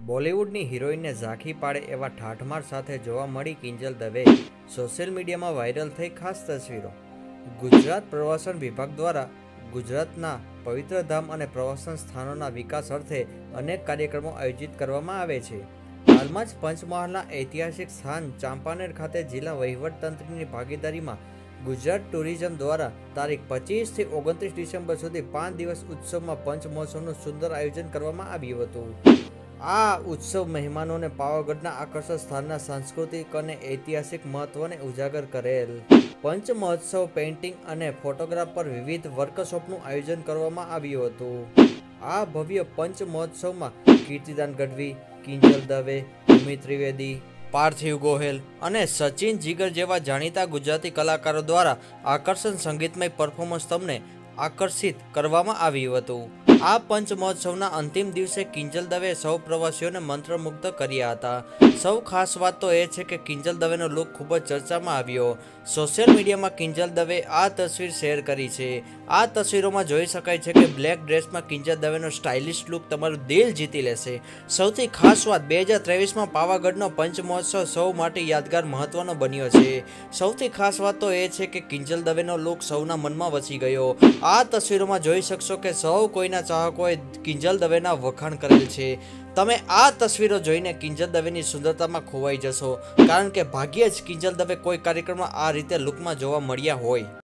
બોલિવૂડની હિરોઈનને ઝાંખી પાડે એવા ઠાઠમાર સાથે જોવા મળી કિંજલ દવે। સોશિયલ મીડિયામાં વાયરલ થઈ ખાસ તસવીરો। ગુજરાત પ્રવાસન વિભાગ દ્વારા ગુજરાતના પવિત્ર ધામ અને પ્રવાસન સ્થાનોના વિકાસ અર્થે અનેક કાર્યક્રમો આયોજિત કરવામાં આવે છે। હાલમાં જ પંચમહાલના ઐતિહાસિક સ્થાન ચાંપાનેર ખાતે જિલ્લા વહીવટતંત્રની ભાગીદારીમાં ગુજરાત ટુરિઝમ દ્વારા તારીખ 25 થી 29 ડિસેમ્બર સુધી 5 દિવસ ઉત્સવમાં પંચમહોત્સવનું સુંદર આયોજન કરવામાં આવ્યું હતું। આ ઉત્સવ મહેમાનોને પાવાગઢના આકર્ષક સ્થાનના સાંસ્કૃતિક અને ઐતિહાસિક મહત્વને ઉજાગર કરેલ। પંચમહોત્સવ પેઇન્ટિંગ અને ફોટોગ્રાફ પર વિવિધ વર્કશોપનું આયોજન કરવામાં આવ્યું હતું। આ ભવ્ય પંચમહોત્સવમાં કીર્તિદાન ગઢવી, કિંજલ દવે, ભૂમિ ત્રિવેદી, પાર્થિવ ગોહેલ અને સચિન જીગર જેવા જાણીતા ગુજરાતી કલાકારો દ્વારા આકર્ષણ સંગીતમય પરફોર્મન્સ તમને આકર્ષિત કરવામાં આવ્યું હતું। આ પંચમહોત્સવના અંતિમ દિવસે કિંજલ દવે સૌ પ્રવાસીઓને મંત્રમુગ્ધ કર્યા હતા। સૌ ખાસ વાત તો એ છે કે કિંજલ દવેનો લુક ખૂબ જ ચર્ચામાં આવ્યો। સોશિયલ મીડિયામાં કિંજલ દવે આ તસવીર શેર કરી છે। આ તસવીરોમાં જોઈ શકાય છે કે બ્લેક ડ્રેસમાં કિંજલ દવેનો સ્ટાઇલિશ લુક તમારું દિલ જીતી લેશે। સૌથી ખાસ વાત 2023માં પાવાગઢનો પંચમહોત્સવ સૌ માટે યાદગાર મહત્વનો બન્યો છે। સૌથી ખાસ વાત તો એ છે કે કિંજલ દવેનો લુક સૌના મનમાં વસી ગયો। આ તસવીરોમાં જોઈ શકશો કે સૌ કોઈના ચાહકોએ કિંજલ દવેના વખાણ કરેલ છે। તમે આ તસવીરો જોઈને કિંજલ દવેની સુંદરતામાં ખોવાઈ જશો, કારણ કે ભાગ્યે જ કિંજલ દવે કોઈ કાર્યક્રમમાં આ રીતે લુકમાં જોવા મળ્યા હોય।